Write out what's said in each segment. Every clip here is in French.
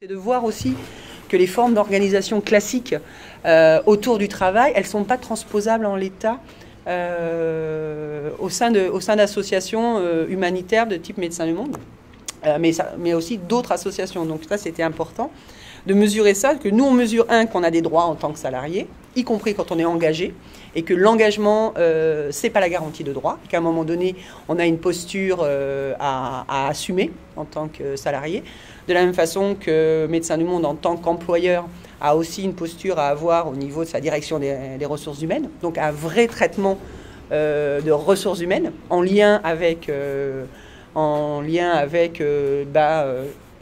C'est de voir aussi que les formes d'organisation classiques autour du travail, elles ne sont pas transposables en l'état au sein d'associations humanitaires de type Médecins du Monde, mais aussi d'autres associations. Donc ça, c'était important de mesurer ça, que nous, on mesure, qu'on a des droits en tant que salarié, y compris quand on est engagé, et que l'engagement, c'est pas la garantie de droit, qu'à un moment donné, on a une posture à assumer en tant que salarié. De la même façon que Médecins du Monde, en tant qu'employeur, a aussi une posture à avoir au niveau de sa direction des ressources humaines, donc un vrai traitement de ressources humaines en lien avec,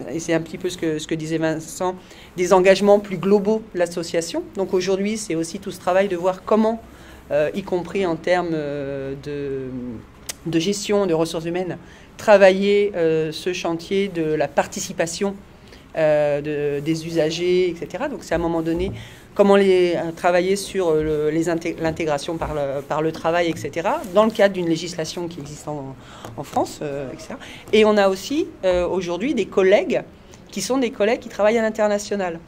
et c'est un petit peu ce que disait Vincent, des engagements plus globaux de l'association. Donc aujourd'hui, c'est aussi tout ce travail de voir comment, y compris en termes de gestion de ressources humaines, travailler ce chantier de la participation des usagers, etc. Donc c'est à un moment donné comment travailler sur l'intégration par le travail, etc., dans le cadre d'une législation qui existe en France, etc. Et on a aussi aujourd'hui des collègues qui sont des collègues qui travaillent à l'international.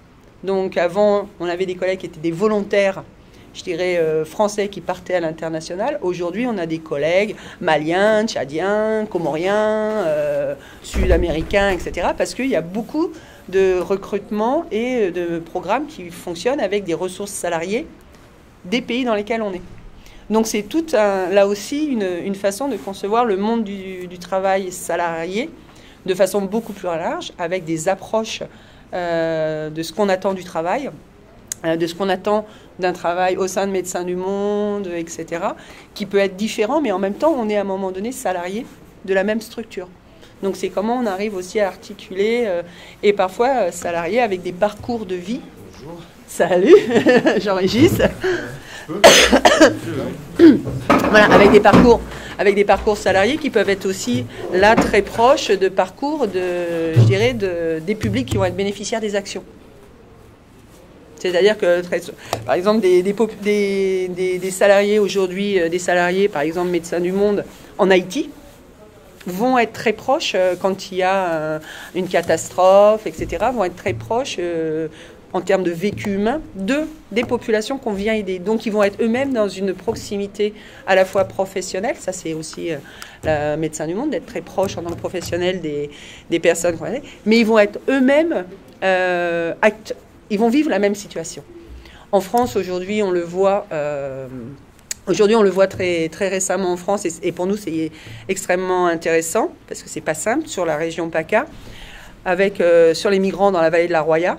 Donc avant, on avait des collègues qui étaient des volontaires, je dirais, français qui partaient à l'international. Aujourd'hui, on a des collègues maliens, tchadiens, comoriens, sud-américains, etc. Parce qu'il y a beaucoup de recrutement et de programmes qui fonctionnent avec des ressources salariées des pays dans lesquels on est. Donc c'est là aussi une façon de concevoir le monde du travail salarié de façon beaucoup plus large, avec des approches de ce qu'on attend du travail, de ce qu'on attend d'un travail au sein de Médecins du Monde, etc., qui peut être différent, mais en même temps, on est à un moment donné salarié de la même structure. Donc c'est comment on arrive aussi à articuler, et parfois salarié avec des parcours de vie. Bonjour. Salut, Jean-Régis. Voilà, avec des parcours salariés qui peuvent être aussi là très proches de parcours je dirais, des publics qui vont être bénéficiaires des actions. C'est-à-dire que, par exemple, des salariés aujourd'hui, des salariés, par exemple, Médecins du Monde en Haïti, vont être très proches quand il y a une catastrophe, etc., vont être très proches en termes de vécu humain des populations qu'on vient aider. Donc, ils vont être eux-mêmes dans une proximité à la fois professionnelle, ça c'est aussi la Médecins du Monde, d'être très proche en tant que professionnel des personnes qu'on aide, mais ils vont être eux-mêmes ils vont vivre la même situation. En France, aujourd'hui, on le voit... très, très récemment en France, et pour nous, c'est extrêmement intéressant, parce que c'est pas simple, sur la région PACA, sur les migrants dans la vallée de la Roya.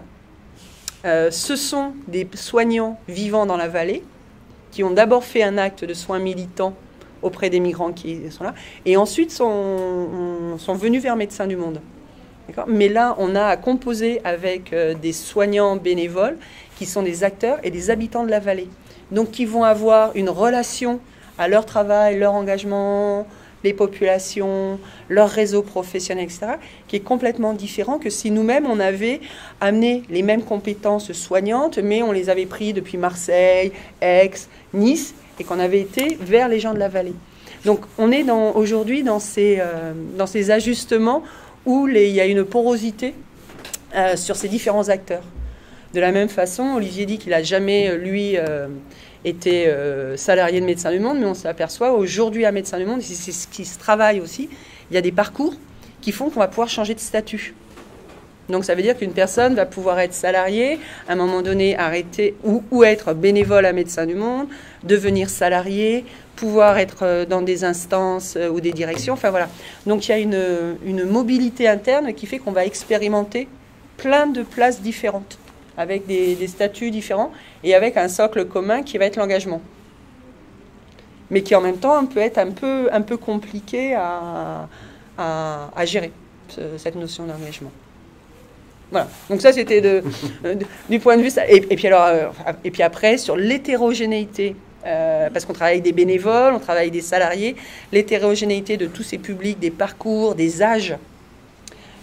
Ce sont des soignants vivant dans la vallée, qui ont d'abord fait un acte de soins militants auprès des migrants qui sont là, et ensuite sont venus vers Médecins du Monde. Mais là, on a à composer avec des soignants bénévoles qui sont des acteurs et des habitants de la vallée. Donc, qui vont avoir une relation à leur travail, leur engagement, les populations, leur réseau professionnel, etc., qui est complètement différent que si nous-mêmes, on avait amené les mêmes compétences soignantes, mais on les avait pris depuis Marseille, Aix, Nice, et qu'on avait été vers les gens de la vallée. Donc, on est aujourd'hui dans ces ajustements où il y a une porosité sur ces différents acteurs. De la même façon, Olivier dit qu'il n'a jamais, lui, été salarié de Médecins du Monde, mais on s'aperçoit aujourd'hui à Médecins du Monde, c'est ce qui se travaille aussi, il y a des parcours qui font qu'on va pouvoir changer de statut. Donc ça veut dire qu'une personne va pouvoir être salariée, à un moment donné arrêter ou être bénévole à Médecins du Monde, devenir salarié, pouvoir être dans des instances ou des directions, enfin voilà. Donc il y a une mobilité interne qui fait qu'on va expérimenter plein de places différentes, avec des statuts différents et avec un socle commun qui va être l'engagement. Mais qui en même temps peut être un peu compliqué à gérer, cette notion d'engagement. Voilà, donc ça c'était du point de vue... Et puis après, sur l'hétérogénéité, parce qu'on travaille avec des bénévoles, on travaille avec des salariés, l'hétérogénéité de tous ces publics, des parcours, des âges,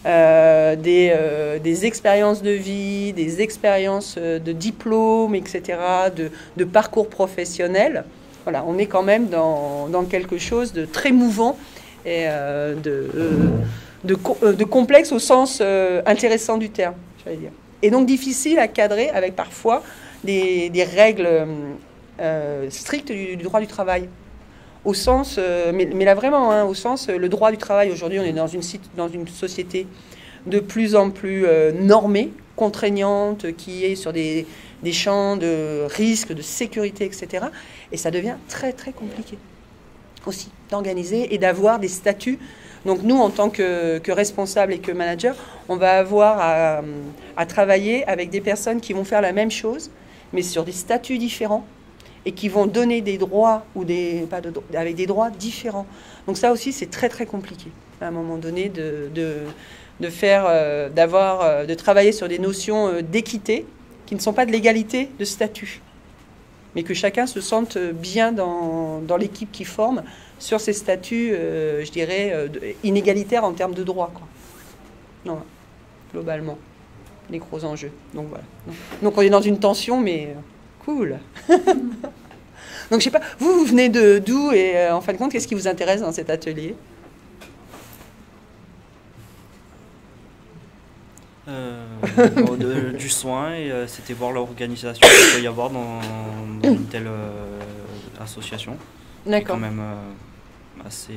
des expériences de vie, des expériences de diplôme, etc., de parcours professionnel. Voilà, on est quand même dans quelque chose de très mouvant et de complexe au sens intéressant du terme. j'allais dire. Et donc difficile à cadrer avec parfois des règles strictes du droit du travail. Au sens, mais là vraiment, hein, au sens, le droit du travail, aujourd'hui, on est dans une société de plus en plus normée, contraignante, qui est sur des champs de risque, de sécurité, etc. Et ça devient très, très compliqué aussi d'organiser et d'avoir des statuts. Donc nous, en tant que responsables et que managers, on va avoir à travailler avec des personnes qui vont faire la même chose, mais sur des statuts différents, et qui vont donner des droits ou avec des droits différents. Donc ça aussi, c'est très très compliqué à un moment donné de travailler sur des notions d'équité qui ne sont pas de l'égalité de statut, mais que chacun se sente bien dans l'équipe qui forme sur ces statuts, je dirais, inégalitaires en termes de droits, quoi. Non, globalement, les gros enjeux. Donc voilà. Donc on est dans une tension, mais cool. Donc je sais pas, vous venez d'où et en fin de compte, qu'est-ce qui vous intéresse dans cet atelier? Du soin, et c'était voir l'organisation qu'il peut y avoir dans une telle association. D'accord. C'est quand même assez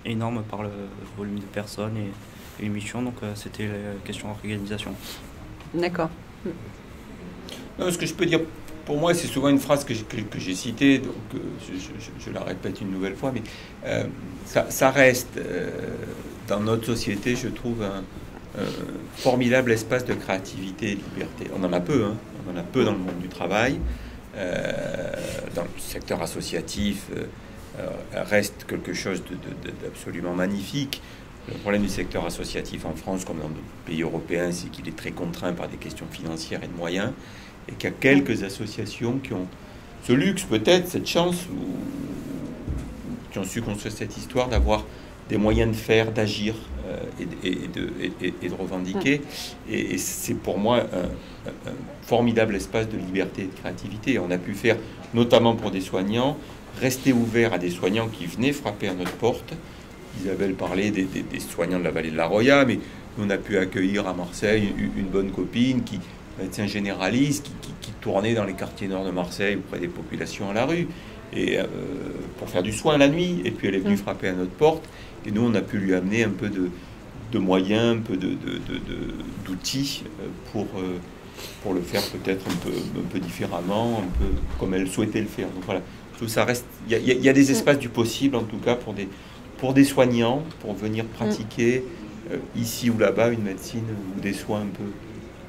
énorme par le volume de personnes et l'émission, donc c'était la question d'organisation. D'accord. Non, ce que je peux dire, pour moi, c'est souvent une phrase que j'ai citée, donc je la répète une nouvelle fois, mais ça reste, dans notre société, je trouve, un formidable espace de créativité et de liberté. On en a peu, hein. On en a peu dans le monde du travail. Dans le secteur associatif, reste quelque chose d'absolument magnifique. Le problème du secteur associatif en France, comme dans d'autres pays européens, c'est qu'il est très contraint par des questions financières et de moyens, et qu'il y a quelques associations qui ont ce luxe, peut-être, cette chance, ou qui ont su construire cette histoire d'avoir des moyens de faire, d'agir et de revendiquer. Et c'est pour moi un formidable espace de liberté et de créativité. On a pu faire, notamment pour des soignants, rester ouvert à des soignants qui venaient frapper à notre porte. Isabelle parlait des soignants de la vallée de la Roya, mais on a pu accueillir à Marseille une bonne copine qui médecin généraliste qui tournait dans les quartiers nord de Marseille auprès des populations à la rue et pour faire du soin la nuit, et puis elle est venue frapper à notre porte et nous on a pu lui amener un peu de moyens, un peu d'outils pour le faire peut-être un peu différemment, un peu comme elle souhaitait le faire. Donc voilà, tout ça reste, il y a des espaces du possible en tout cas pour des soignants, pour venir pratiquer ici ou là-bas une médecine ou des soins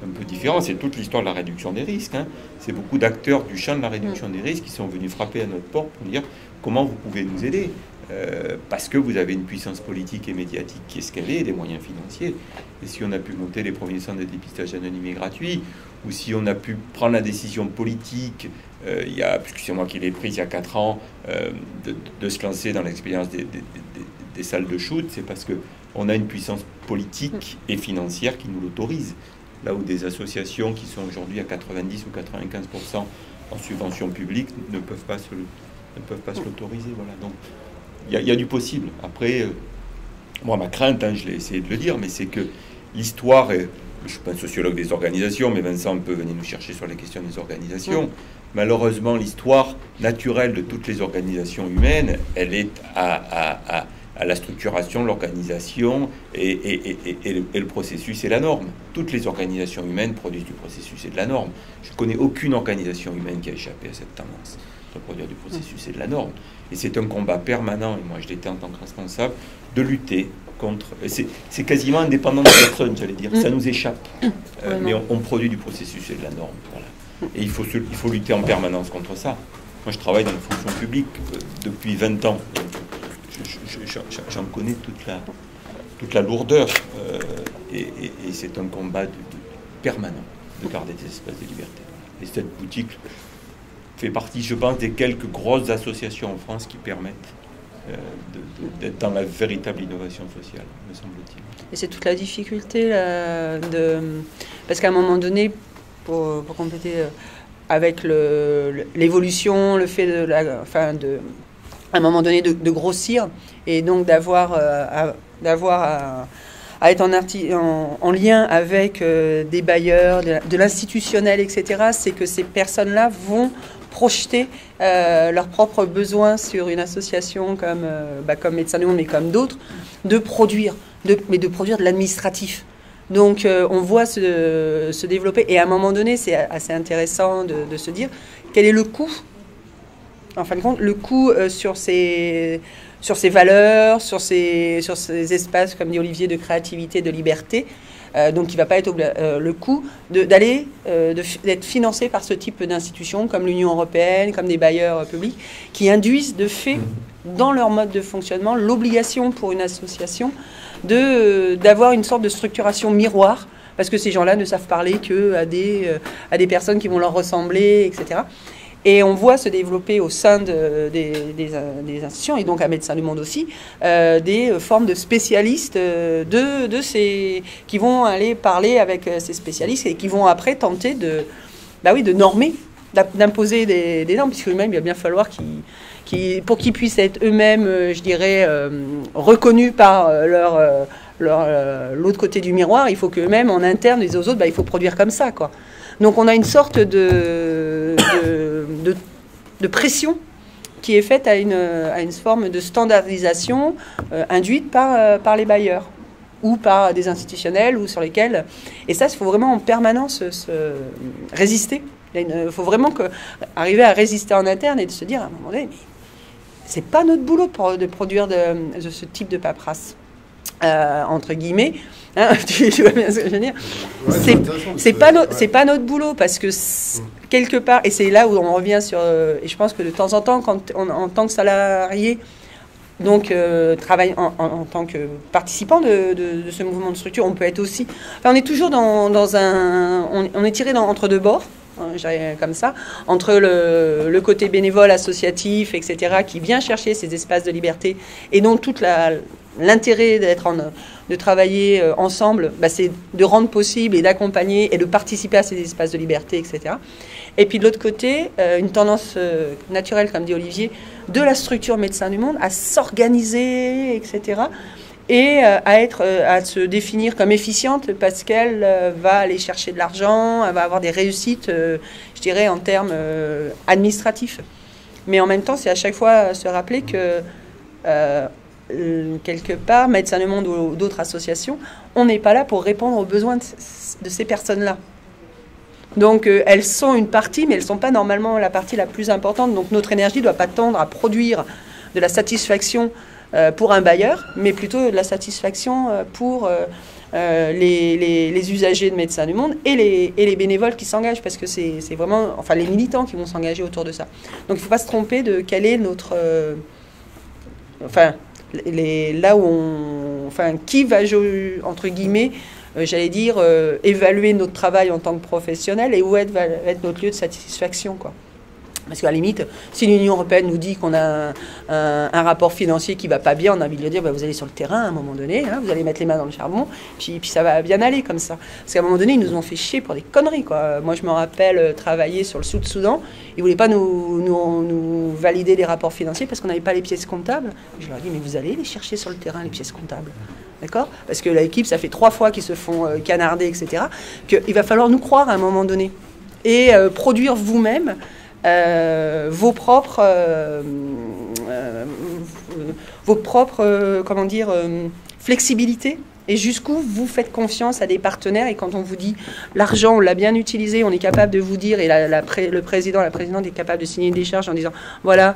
un peu différents. C'est toute l'histoire de la réduction des risques, hein. C'est beaucoup d'acteurs du champ de la réduction des risques qui sont venus frapper à notre porte pour dire comment vous pouvez nous aider, parce que vous avez une puissance politique et médiatique qui est ce qu'elle est, et des moyens financiers. Et si on a pu monter les premiers centres de dépistage anonyme et gratuit, ou si on a pu prendre la décision politique, puisque c'est moi qui l'ai prise il y a 4 ans, de se lancer dans l'expérience des salles de shoot, c'est parce que on a une puissance politique et financière qui nous l'autorise. Là où des associations qui sont aujourd'hui à 90 ou 95% en subvention publique ne peuvent pas se l'autoriser. Voilà. Donc il y a du possible. Après, moi ma crainte, hein, je l'ai essayé de le dire, mais c'est que l'histoire, je ne suis pas un sociologue des organisations, mais Vincent peut venir nous chercher sur les questions des organisations. Malheureusement, l'histoire naturelle de toutes les organisations humaines, elle est à la structuration, l'organisation et le processus et la norme. Toutes les organisations humaines produisent du processus et de la norme. Je ne connais aucune organisation humaine qui a échappé à cette tendance de produire du processus et de la norme. Et c'est un combat permanent, et moi je l'étais en tant que responsable, de lutter contre... C'est quasiment indépendant de personne, j'allais dire. Ça nous échappe. Mais on produit du processus et de la norme. Voilà. Et il faut lutter en permanence contre ça. Moi je travaille dans la fonction publique depuis 20 ans. J'en connais toute la lourdeur et c'est un combat permanent de garder des espaces de liberté. Et cette boutique fait partie, je pense, des quelques grosses associations en France qui permettent d'être dans la véritable innovation sociale, me semble-t-il. Et c'est toute la difficulté parce qu'à un moment donné, pour compléter avec l'évolution, le fait à un moment donné de grossir et donc d'avoir à être en lien avec des bailleurs, de l'institutionnel, etc., c'est que ces personnes-là vont projeter leurs propres besoins sur une association comme Médecins du Monde, mais comme d'autres, de produire de l'administratif. Donc on voit se développer, et à un moment donné, c'est assez intéressant de se dire quel est le coût, en fin de compte, le coût sur ces valeurs, sur ces espaces, comme dit Olivier, de créativité, de liberté. Donc il ne va pas être le coût d'être financé par ce type d'institutions comme l'Union européenne, comme des bailleurs publics, qui induisent de fait, dans leur mode de fonctionnement, l'obligation pour une association d'avoir une sorte de structuration miroir, parce que ces gens-là ne savent parler qu'à des personnes qui vont leur ressembler, etc. Et on voit se développer au sein des institutions, et donc à Médecins du Monde aussi, des formes de spécialistes qui vont aller parler avec ces spécialistes et qui vont après tenter de normer, d'imposer des normes, puisque eux-mêmes, il va bien falloir pour qu'ils puissent être eux-mêmes, je dirais, reconnus par l'autre côté du miroir, il faut qu'eux-mêmes, en interne, les autres, il faut produire comme ça, quoi. Donc on a une sorte de pression qui est faite à une forme de standardisation induite par les bailleurs ou par des institutionnels ou sur lesquels... Et ça, il faut vraiment en permanence résister. Il faut vraiment arriver à résister en interne et de se dire à un moment donné, mais c'est pas notre boulot de produire de ce type de paperasse. Entre guillemets, hein, tu vois bien ce que je veux dire. Ouais, c'est pas notre boulot, parce que quelque part, et c'est là où on revient sur, et je pense que de temps en temps, en tant que salarié, donc travaille en tant que participant de ce mouvement de structure, on peut être aussi, enfin, on est toujours on est tiré entre deux bords, comme ça, entre le côté bénévole, associatif, etc., qui vient chercher ces espaces de liberté, et dont toute l'intérêt de travailler ensemble, c'est de rendre possible et d'accompagner et de participer à ces espaces de liberté, etc. Et puis de l'autre côté, une tendance naturelle, comme dit Olivier, de la structure Médecins du Monde à s'organiser, etc., et à se définir comme efficiente parce qu'elle va aller chercher de l'argent, elle va avoir des réussites, je dirais, en termes administratifs. Mais en même temps, c'est à chaque fois se rappeler que quelque part, Médecins du Monde ou d'autres associations, on n'est pas là pour répondre aux besoins de ces personnes-là. Donc elles sont une partie, mais elles ne sont pas normalement la partie la plus importante. Donc notre énergie ne doit pas tendre à produire de la satisfaction pour un bailleur, mais plutôt de la satisfaction pour les usagers de Médecins du Monde et les bénévoles qui s'engagent, parce que c'est vraiment, enfin, les militants qui vont s'engager autour de ça. Donc il ne faut pas se tromper de quel est notre... là où qui va, entre guillemets, j'allais dire, évaluer notre travail en tant que professionnel, et où va être notre lieu de satisfaction, quoi. Parce qu'à la limite, si l'Union européenne nous dit qu'on a un rapport financier qui ne va pas bien, on a envie de lui dire, vous allez sur le terrain à un moment donné, hein, vous allez mettre les mains dans le charbon, puis ça va bien aller comme ça. Parce qu'à un moment donné, ils nous ont fait chier pour des conneries, quoi. Moi, je me rappelle travailler sur le Sud-Soudan, ils ne voulaient pas nous valider les rapports financiers parce qu'on n'avait pas les pièces comptables. Je leur ai dit, mais vous allez les chercher sur le terrain, les pièces comptables. D'accord ? Parce que l'équipe, ça fait 3 fois qu'ils se font canarder, etc. Qu'il va falloir nous croire à un moment donné. Et produire vous-même vos propres comment dire, flexibilité, et jusqu'où vous faites confiance à des partenaires. Et quand on vous dit l'argent, on l'a bien utilisé, on est capable de vous dire, et le président, la présidente est capable de signer une décharge en disant voilà,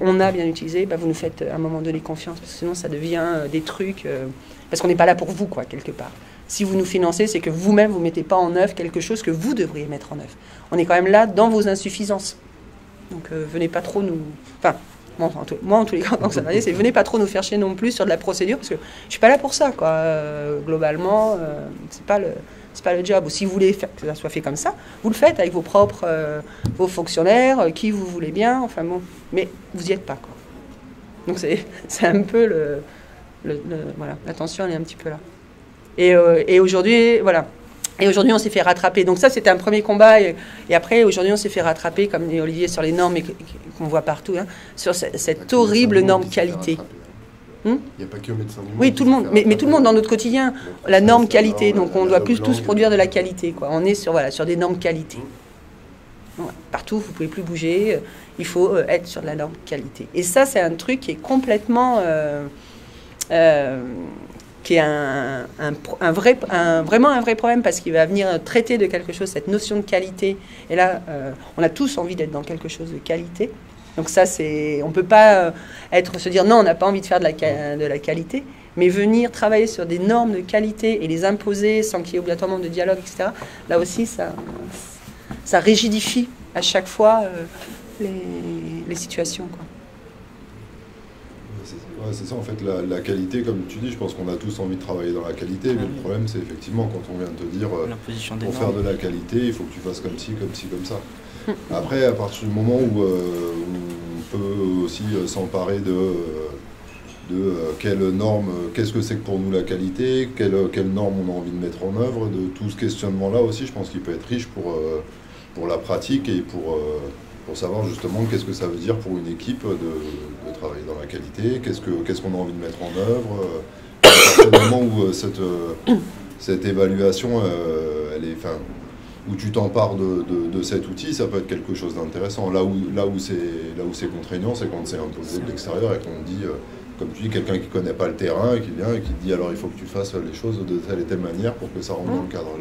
on a bien utilisé, vous nous faites à un moment donné confiance, parce que sinon ça devient des trucs, parce qu'on n'est pas là pour vous, quoi, quelque part. Si vous nous financez, c'est que vous-même, vous ne mettez pas en œuvre quelque chose que vous devriez mettre en œuvre. On est quand même là dans vos insuffisances. Donc, venez pas trop nous... Enfin, moi, en tous les cas, en tant que salarié, c'est venez pas trop nous faire chier non plus sur de la procédure, parce que je ne suis pas là pour ça, quoi. Globalement, c'est pas le job. Ou si vous voulez faire que ça soit fait comme ça, vous le faites avec vos fonctionnaires, qui vous voulez bien, enfin bon. Mais vous n'y êtes pas, quoi. Donc, c'est un peu voilà, la tension, elle est un petit peu là. Et aujourd'hui, voilà. Et aujourd'hui, on s'est fait rattraper. Donc ça, c'était un premier combat. Et après, aujourd'hui, on s'est fait rattraper, comme dit Olivier, sur les normes qu'on voit partout, hein, sur cette horrible norme qualité. Il n'y a pas que médecin du monde. Oui, tout le monde, mais tout le monde dans notre quotidien. La norme qualité, donc on doit plus tous produire de la qualité, quoi. On est sur des normes qualité. Ouais, partout, vous ne pouvez plus bouger, il faut être sur de la norme qualité. Et ça, c'est un truc qui est complètement... qui est vraiment un vrai problème, parce qu'il va venir traiter de quelque chose, cette notion de qualité. Et là, on a tous envie d'être dans quelque chose de qualité. Donc ça, on ne peut pas se dire non, on n'a pas envie de faire de la qualité, mais venir travailler sur des normes de qualité et les imposer sans qu'il y ait obligatoirement de dialogue, etc. Là aussi, ça rigidifie à chaque fois les situations, quoi. Ouais, c'est ça, en fait, la qualité, comme tu dis, je pense qu'on a tous envie de travailler dans la qualité, mais le problème, c'est effectivement quand on vient de te dire, pour faire de la qualité, il faut que tu fasses comme ci, comme ci, comme ça. Après, à partir du moment où on peut aussi s'emparer de quelles normes, qu'est-ce que c'est que pour nous la qualité, quelles normes on a envie de mettre en œuvre, de tout ce questionnement-là aussi, je pense qu'il peut être riche pour la pratique et pour savoir justement qu'est-ce que ça veut dire pour une équipe de travailler dans la qualité, qu'est-ce qu'on a envie de mettre en œuvre. À partir du moment où cette évaluation, elle est, où tu t'empares de cet outil, ça peut être quelque chose d'intéressant. Là où c'est contraignant, c'est quand c'est imposé de l'extérieur et qu'on dit, comme tu dis, quelqu'un qui ne connaît pas le terrain et qui vient et qui te dit alors il faut que tu fasses les choses de telle et telle manière pour que ça rentre dans le cadre.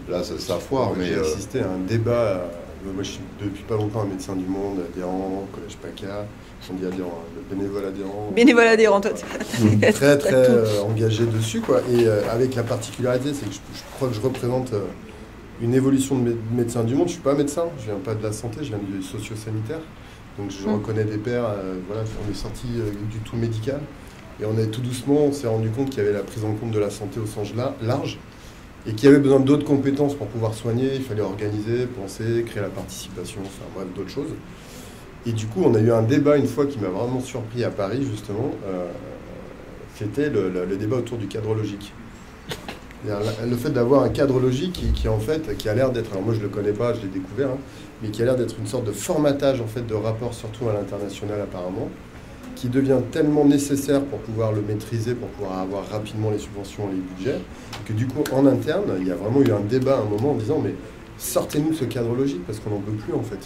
Là ça foire. Mais j'ai assisté à un débat. Moi, je suis depuis pas longtemps un médecin du monde, adhérent, collège PACA, on dit adhérent, le bénévole adhérent. Bénévole adhérent, toi. Très, très engagé dessus, quoi. Et avec la particularité, c'est que je crois que je représente une évolution de médecin du monde. Je suis pas médecin, je viens pas de la santé, je viens du socio-sanitaire. Donc je reconnais des pairs, voilà, on est sorti du tout médical. Et on s'est rendu compte qu'il y avait la prise en compte de la santé au sens large. Et qu'il y avait besoin d'autres compétences pour pouvoir soigner, il fallait organiser, penser, créer la participation, enfin bref, d'autres choses. Et du coup, on a eu un débat une fois qui m'a vraiment surpris à Paris, justement, c'était le débat autour du cadre logique. Le fait d'avoir un cadre logique qui a l'air d'être, alors moi je ne le connais pas, je l'ai découvert, hein, mais qui a l'air d'être une sorte de formatage en fait, de rapport, surtout à l'international apparemment, qui devient tellement nécessaire pour pouvoir le maîtriser, pour pouvoir avoir rapidement les subventions, les budgets, que du coup, en interne, il y a vraiment eu un débat à un moment en disant « mais sortez-nous de ce cadre logique parce qu'on n'en peut plus en fait ».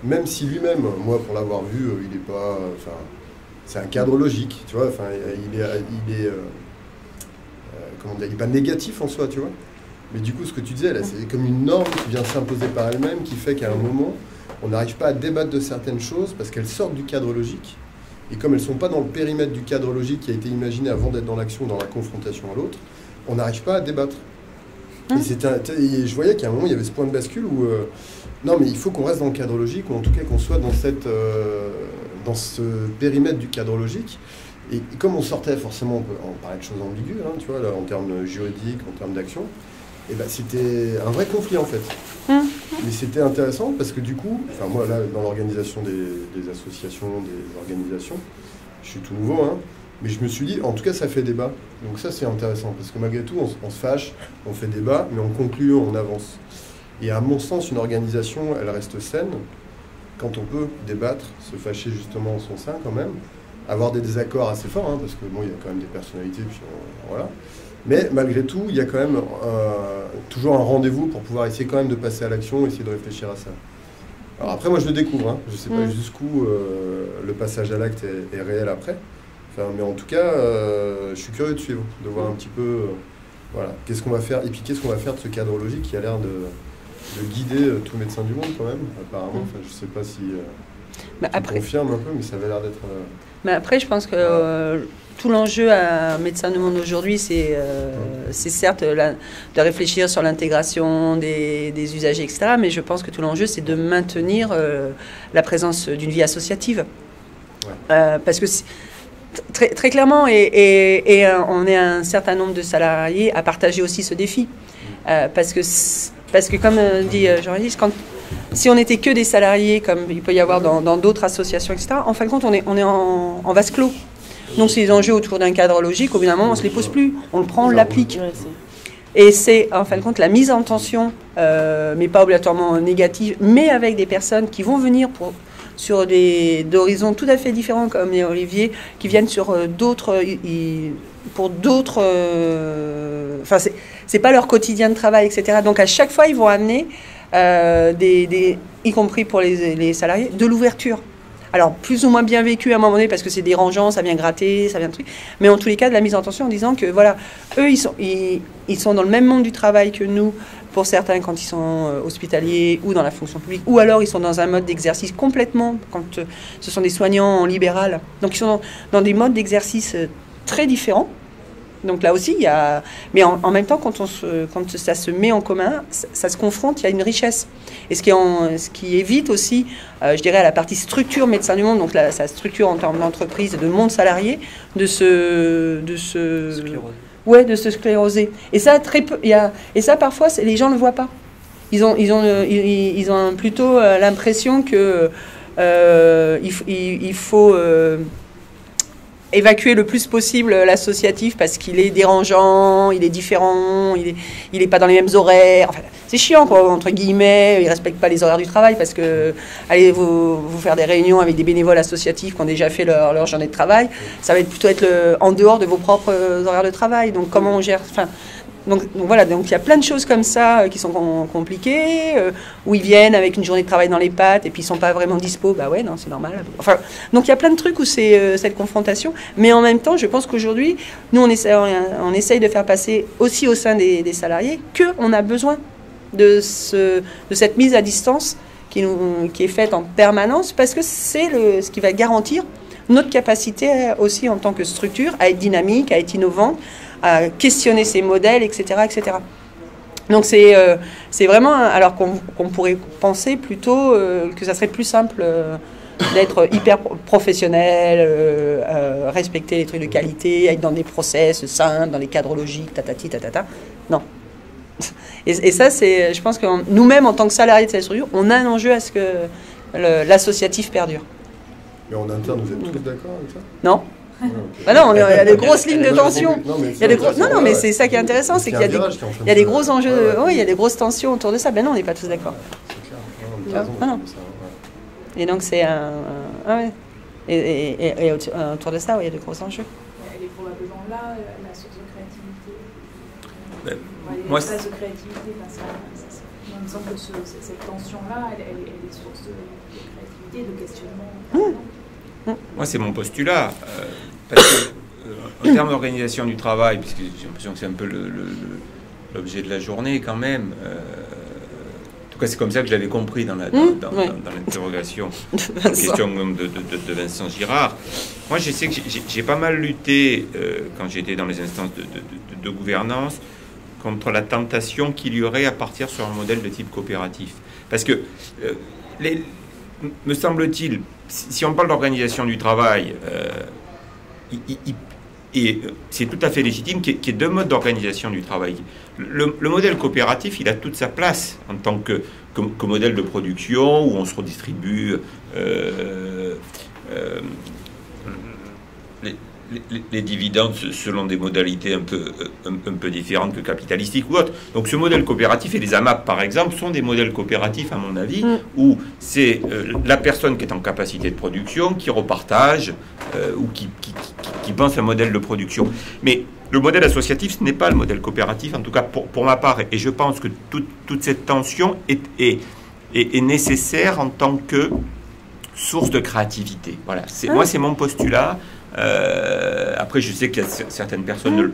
Même si lui-même, moi pour l'avoir vu, il n'est pas... Enfin, c'est un cadre logique, tu vois, enfin, il n'est pas négatif en soi, tu vois. Mais du coup, ce que tu disais, là, c'est comme une norme qui vient s'imposer par elle-même, qui fait qu'à un moment, on n'arrive pas à débattre de certaines choses parce qu'elles sortent du cadre logique. Et comme elles ne sont pas dans le périmètre du cadre logique qui a été imaginé avant d'être dans l'action, dans la confrontation à l'autre, on n'arrive pas à débattre. Et je voyais qu'à un moment, il y avait ce point de bascule où... non, mais il faut qu'on reste dans le cadre logique, ou en tout cas qu'on soit dans ce périmètre du cadre logique. Et comme on sortait forcément, on parlait de choses ambiguës, hein, tu vois, là, en termes juridiques, en termes d'action, et ben, c'était un vrai conflit en fait. Mais c'était intéressant parce que du coup, enfin moi là, dans l'organisation des associations, des organisations, je suis tout nouveau, hein, mais je me suis dit, en tout cas, ça fait débat. Donc ça, c'est intéressant parce que malgré tout, on se fâche, on fait débat, mais on conclut, on avance. Et à mon sens, une organisation, elle reste saine quand on peut débattre, se fâcher justement en son sein quand même, avoir des désaccords assez forts, hein, parce que bon, il y a quand même des personnalités, puis voilà. Mais malgré tout, il y a quand même toujours un rendez-vous pour pouvoir essayer quand même de passer à l'action, essayer de réfléchir à ça. Alors après, moi je le découvre, hein. Je ne sais pas jusqu'où le passage à l'acte est réel après. Enfin, mais en tout cas, je suis curieux de suivre, de voir un petit peu voilà, qu'est-ce qu'on va faire, et puis qu'est-ce qu'on va faire de ce cadre logique qui a l'air de guider tout médecin du monde quand même, apparemment. Enfin, je ne sais pas si tu confirmes un peu, mais ça avait l'air d'être... Mais après, je pense que tout l'enjeu à Médecins du Monde aujourd'hui, c'est certes de réfléchir sur l'intégration des usagers, etc. Mais je pense que tout l'enjeu, c'est de maintenir la présence d'une vie associative. Ouais. Parce que très, très clairement, et on est un certain nombre de salariés à partager aussi ce défi. Parce que comme dit Jean-Régis, si on n'était que des salariés, comme il peut y avoir dans d'autres associations, etc., en fin de compte, on est en vase clos. Donc, ces enjeux autour d'un cadre logique, au bout d'un moment, on ne se les pose plus. On le prend, on l'applique. Et c'est, en fin de compte, la mise en tension, mais pas obligatoirement négative, mais avec des personnes qui vont venir pour sur d'horizons tout à fait différents, comme les Olivier, qui viennent sur d'autres... pour d'autres... Enfin, c'est pas leur quotidien de travail, etc. Donc, à chaque fois, ils vont amener, y compris pour les salariés, de l'ouverture. Alors, plus ou moins bien vécu à un moment donné, parce que c'est dérangeant, ça vient gratter, ça vient de trucs. Mais en tous les cas, de la mise en tension en disant que, voilà, eux, ils sont dans le même monde du travail que nous, pour certains quand ils sont hospitaliers ou dans la fonction publique, ou alors ils sont dans un mode d'exercice complètement, quand ce sont des soignants en libéral. Donc, ils sont dans des modes d'exercice très différents. Donc là aussi, il y a... Mais en même temps, quand ça se met en commun, ça se confronte, il y a une richesse. Et ce qui évite aussi, je dirais, à la partie structure Médecins du Monde, donc sa structure en termes d'entreprise, de monde salarié, de se scléroser. Et ça, très peu, et ça parfois, les gens ne le voient pas. Ils ont plutôt l'impression que il faut... évacuer le plus possible l'associatif parce qu'il est dérangeant, il est différent, il est pas dans les mêmes horaires. Enfin, c'est chiant, quoi, entre guillemets. Il respecte pas les horaires du travail parce que allez vous faire des réunions avec des bénévoles associatifs qui ont déjà fait leur journée de travail, ça va plutôt être en dehors de vos propres horaires de travail. Donc comment on gère, enfin, donc voilà, donc il y a plein de choses comme ça qui sont compliquées, où ils viennent avec une journée de travail dans les pattes et puis ils sont pas vraiment dispo, bah ouais, non, c'est normal. Enfin, donc il y a plein de trucs où c'est cette confrontation, mais en même temps, je pense qu'aujourd'hui, nous on essaye de faire passer aussi au sein des salariés qu'on a besoin de cette mise à distance qui est faite en permanence, parce que c'est ce qui va garantir notre capacité aussi en tant que structure à être dynamique, à être innovante, à questionner ces modèles, etc. etc. Donc c'est vraiment, alors qu'on pourrait penser plutôt que ça serait plus simple d'être hyper professionnel, respecter les trucs de qualité, être dans des process simples, dans les cadres logiques, tatati, tatata. Non. Et ça, je pense que nous-mêmes, en tant que salariés de cette structure, on a un enjeu à ce que l'associatif perdure. Mais en interne, vous êtes tous d'accord avec ça? Non. Ah, okay. Ah non, il y a des grosses lignes de tension. Non, mais c'est ça qui est intéressant, c'est qu'il y a des gros enjeux, il y a des grosses tensions autour de ça. Ben non, on n'est pas tous d'accord. C'est clair. Non. Et donc c'est et autour de ça, il y a de gros enjeux. Elle est probablement là, la source de créativité. Moi, l'espace de créativité, il me semble que cette tension-là, elle est source de créativité, de questionnement. Moi, c'est mon postulat. Parce que, en termes d'organisation du travail, puisque j'ai l'impression que c'est un peu l'objet de la journée quand même, en tout cas, c'est comme ça que je l'avais compris dans l'interrogation, la question de Vincent Girard. Moi, je sais que j'ai pas mal lutté, quand j'étais dans les instances de gouvernance, contre la tentation qu'il y aurait à partir sur un modèle de type coopératif. Parce que, me semble-t-il, si on parle d'organisation du travail, et c'est tout à fait légitime qu'il y ait deux modes d'organisation du travail. Le modèle coopératif, il a toute sa place en tant que modèle de production où on se redistribue les dividendes selon des modalités un peu différentes que capitalistiques ou autres. Donc ce modèle coopératif, et les AMAP par exemple, sont des modèles coopératifs à mon avis, où c'est la personne qui est en capacité de production, qui repartage, ou qui pense un modèle de production. Mais le modèle associatif, ce n'est pas le modèle coopératif, en tout cas pour ma part, et je pense que toute cette tension est nécessaire en tant que source de créativité. Voilà. Moi, c'est mon postulat. Après, je sais qu'il y a certaines personnes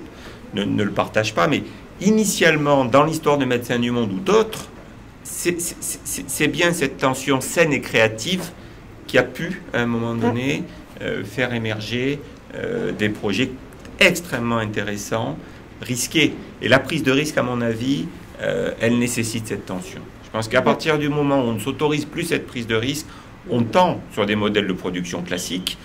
ne le partagent pas, mais initialement, dans l'histoire de Médecins du Monde ou d'autres, c'est bien cette tension saine et créative qui a pu, à un moment donné, faire émerger des projets extrêmement intéressants, risqués. Et la prise de risque, à mon avis, elle nécessite cette tension. Je pense qu'à partir du moment où on ne s'autorise plus cette prise de risque, on tend sur des modèles de production classiques,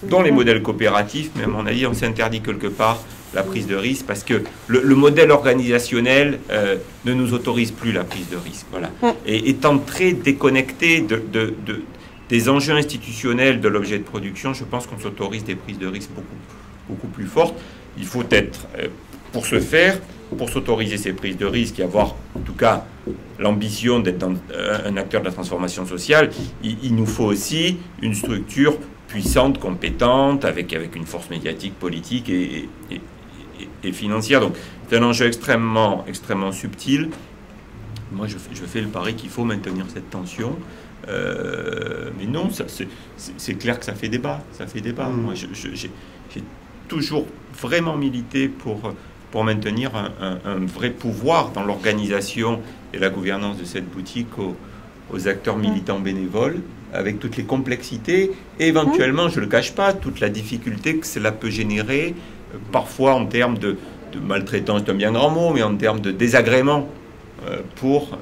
dont les modèles coopératifs, mais à mon avis, on s'interdit quelque part la prise de risque parce que le modèle organisationnel ne nous autorise plus la prise de risque. Voilà. Et étant très déconnecté des enjeux institutionnels de l'objet de production, je pense qu'on s'autorise des prises de risque beaucoup plus fortes. Il faut être, pour ce faire, pour s'autoriser ces prises de risque et avoir, en tout cas, l'ambition d'être un acteur de la transformation sociale, il nous faut aussi une structure puissante, compétente, avec une force médiatique, politique et financière. Donc c'est un enjeu extrêmement subtil. Moi, je fais le pari qu'il faut maintenir cette tension. Mais non, c'est clair que ça fait débat. Moi, j'ai toujours vraiment milité pour maintenir un vrai pouvoir dans l'organisation et la gouvernance de cette boutique aux acteurs militants bénévoles, avec toutes les complexités et éventuellement, je ne le cache pas, toute la difficulté que cela peut générer, parfois en termes de maltraitance, c'est un bien grand mot, mais en termes de désagrément pour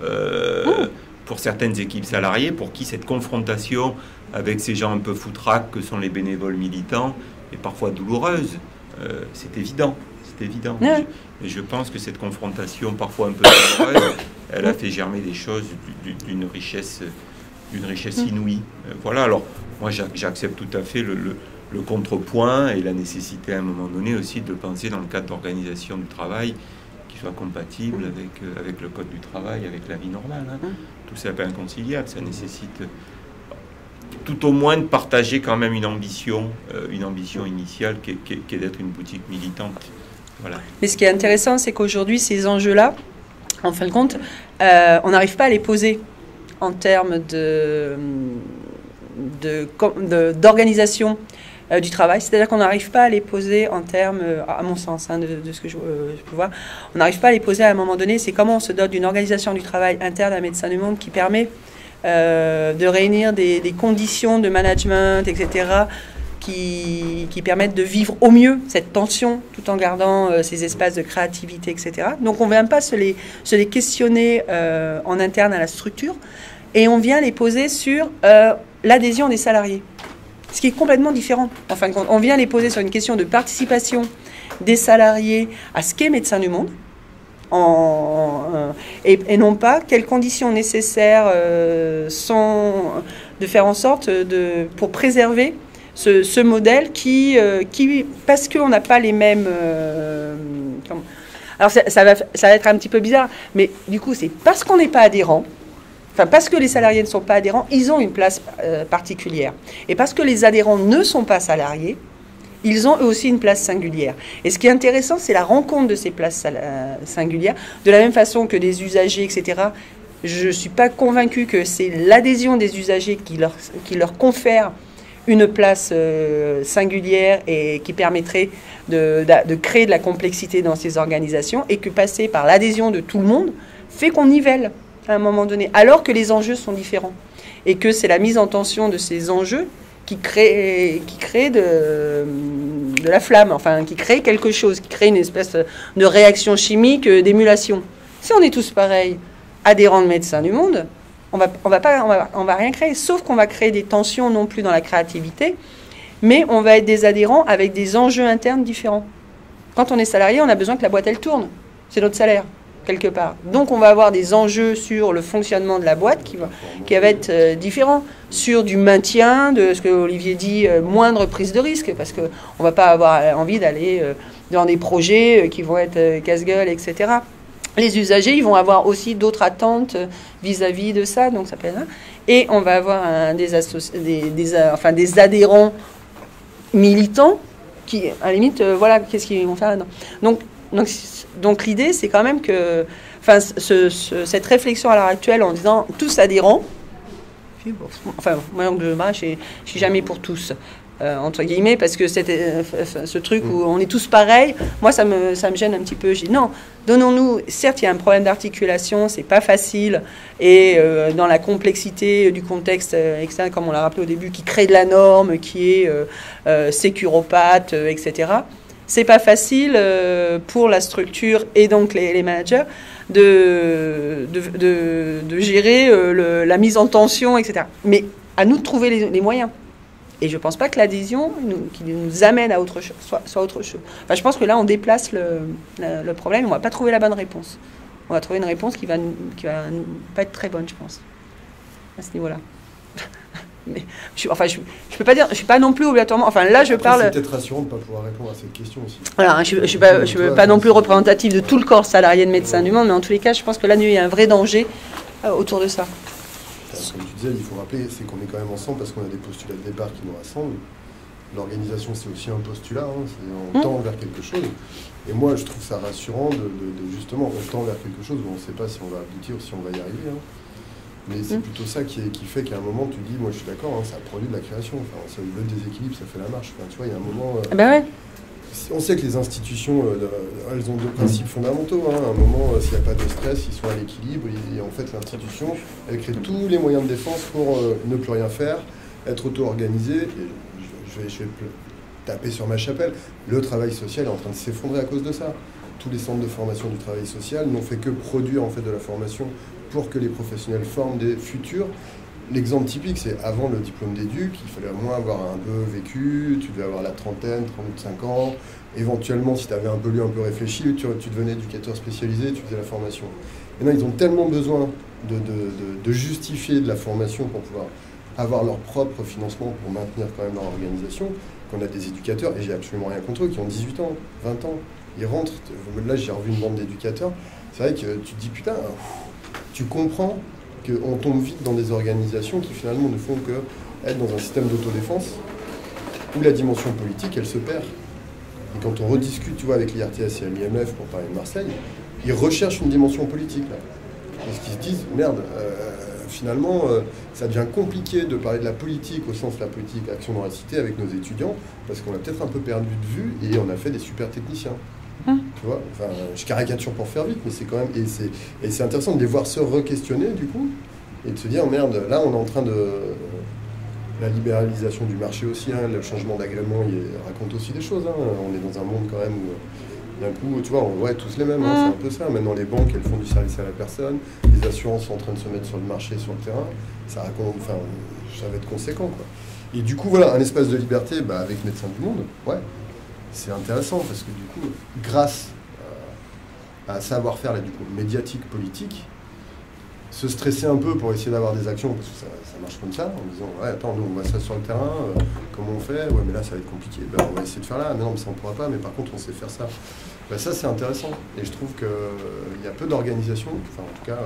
certaines équipes salariées, pour qui cette confrontation avec ces gens un peu foutraques que sont les bénévoles militants est parfois douloureuse. C'est évident. Ouais. Et je pense que cette confrontation, parfois un peu douloureuse, elle a fait germer des choses d'une richesse inouïe. Voilà, alors moi j'accepte tout à fait le contrepoint et la nécessité à un moment donné aussi de penser dans le cadre d'organisation du travail qui soit compatible avec le code du travail, avec la vie normale. Tout ça n'est pas inconciliable, ça nécessite tout au moins de partager quand même une ambition initiale qui est d'être une boutique militante. Voilà. Mais ce qui est intéressant, c'est qu'aujourd'hui, ces enjeux-là, en fin de compte, on n'arrive pas à les poser en termes d'organisation du travail. C'est-à-dire qu'on n'arrive pas à les poser en termes, à mon sens, de ce que je peux voir, on n'arrive pas à les poser à un moment donné. C'est comment on se dote d'une organisation du travail interne à Médecins du Monde qui permet de réunir des conditions de management, etc., qui permettent de vivre au mieux cette tension tout en gardant ces espaces de créativité, etc. Donc on ne vient pas se les questionner en interne à la structure et on vient les poser sur l'adhésion des salariés, ce qui est complètement différent. En fin de compte, on vient les poser sur une question de participation des salariés à ce qu'est Médecins du Monde, et non pas quelles conditions nécessaires sont de faire en sorte pour préserver ce modèle qui parce qu'on n'a pas les mêmes... alors ça va être un petit peu bizarre, mais du coup c'est parce qu'on n'est pas adhérent, enfin parce que les salariés ne sont pas adhérents, ils ont une place particulière. Et parce que les adhérents ne sont pas salariés, ils ont eux aussi une place singulière. Et ce qui est intéressant, c'est la rencontre de ces places singulières, de la même façon que des usagers, etc. Je ne suis pas convaincue que c'est l'adhésion des usagers qui leur confère une place singulière et qui permettrait de créer de la complexité dans ces organisations, et que passer par l'adhésion de tout le monde fait qu'on nivelle à un moment donné, alors que les enjeux sont différents. Et que c'est la mise en tension de ces enjeux qui crée de la flamme, enfin qui crée quelque chose, qui crée une espèce de réaction chimique, d'émulation. Si on est tous pareils, adhérents de Médecins du Monde, on va rien créer, sauf qu'on va créer des tensions non plus dans la créativité, mais on va être des adhérents avec des enjeux internes différents. Quand on est salarié, on a besoin que la boîte elle tourne, c'est notre salaire quelque part. Donc on va avoir des enjeux sur le fonctionnement de la boîte qui va être différent, sur du maintien, de ce que Olivier dit, moindre prise de risque, parce qu'on ne va pas avoir envie d'aller dans des projets qui vont être casse-gueule, etc. Les usagers, ils vont avoir aussi d'autres attentes vis-à-vis de ça, donc ça peut être... Et on va avoir des adhérents militants qui, à la limite, voilà, qu'est-ce qu'ils vont faire là-dedans. Donc l'idée, c'est quand même que, enfin, cette réflexion à l'heure actuelle en disant tous adhérents, enfin, moi, je suis jamais pour tous, entre guillemets, parce que ce truc où on est tous pareils, moi, ça me gêne un petit peu. Je dis non, donnons-nous, certes, il y a un problème d'articulation, c'est pas facile, et dans la complexité du contexte externe, comme on l'a rappelé au début, qui crée de la norme, qui est sécuropathe, etc., c'est pas facile pour la structure et donc les managers de gérer la mise en tension, etc. Mais à nous de trouver les moyens. Et je pense pas que l'adhésion qui nous amène à autre chose soit autre chose. Enfin, je pense que là, on déplace le problème et on va pas trouver la bonne réponse. On va trouver une réponse qui va pas être très bonne, je pense, à ce niveau-là. Mais je peux pas dire, je suis pas non plus obligatoirement. Enfin là, je parle. C'est peut-être rassurant de ne pas pouvoir répondre à cette question aussi. Voilà, je suis pas non plus représentative de tout le corps salarié de Médecins du Monde, mais en tous les cas, je pense que là, il y a un vrai danger autour de ça. Comme tu disais, il faut rappeler, c'est qu'on est quand même ensemble parce qu'on a des postulats de départ qui nous rassemblent. L'organisation, c'est aussi un postulat, on tend vers quelque chose. Et moi, je trouve ça rassurant de justement, on tend vers quelque chose où on ne sait pas si on va aboutir ou si on va y arriver. Mais c'est plutôt ça qui fait qu'à un moment, tu dis, moi je suis d'accord, ça produit de la création. Enfin, le déséquilibre, ça fait la marche. Enfin, tu vois, il y a un moment... On sait que les institutions, elles ont deux principes fondamentaux. À un moment, s'il n'y a pas de stress, ils sont à l'équilibre. Et en fait, l'institution, elle crée tous les moyens de défense pour ne plus rien faire, être auto-organisée. Je vais taper sur ma chapelle. Le travail social est en train de s'effondrer à cause de ça. Tous les centres de formation du travail social n'ont fait que produire en fait de la formation pour que les professionnels forment des futurs. L'exemple typique, c'est avant le diplôme d'éduc, il fallait au moins avoir un peu vécu, tu devais avoir la trentaine, 35 ans. Éventuellement, si tu avais un peu lu, un peu réfléchi, tu devenais éducateur spécialisé, tu faisais la formation. Maintenant, ils ont tellement besoin de justifier de la formation pour pouvoir avoir leur propre financement pour maintenir quand même leur organisation, qu'on a des éducateurs, et j'ai absolument rien contre eux, qui ont 18 ans, 20 ans. Ils rentrent, là j'ai revu une bande d'éducateurs, c'est vrai que tu te dis putain, tu comprends qu'on tombe vite dans des organisations qui finalement ne font que être dans un système d'autodéfense où la dimension politique, elle se perd. Et quand on rediscute, tu vois, avec l'IRTS et l'IMF pour parler de Marseille, ils recherchent une dimension politique, là. Parce qu'ils se disent, merde, finalement, ça devient compliqué de parler de la politique au sens de la politique action dans la cité avec nos étudiants, parce qu'on a peut-être un peu perdu de vue et on a fait des super techniciens. Tu vois, enfin, je caricature pour faire vite, mais c'est quand même... Et c'est intéressant de les voir se re-questionner, du coup, et de se dire, merde, là, on est en train de... La libéralisation du marché aussi, le changement d'agrément, il raconte aussi des choses. On est dans un monde, quand même, où, d'un coup, tu vois, on voit tous les mêmes, c'est un peu ça. Maintenant, les banques, elles font du service à la personne, les assurances sont en train de se mettre sur le marché, sur le terrain. Ça raconte... Enfin, ça va être conséquent, quoi. Et du coup, voilà, un espace de liberté, avec Médecins du Monde, ouais. C'est intéressant parce que du coup, grâce à un savoir-faire du coup, médiatique, politique, se stresser un peu pour essayer d'avoir des actions, parce que ça marche comme ça, en disant ouais attends, nous on va ça sur le terrain, comment on fait? Ouais mais là ça va être compliqué, on va essayer de faire là, mais non mais ça on pourra pas, mais par contre on sait faire ça. Ça c'est intéressant, et je trouve qu'il y a peu d'organisations, enfin en tout cas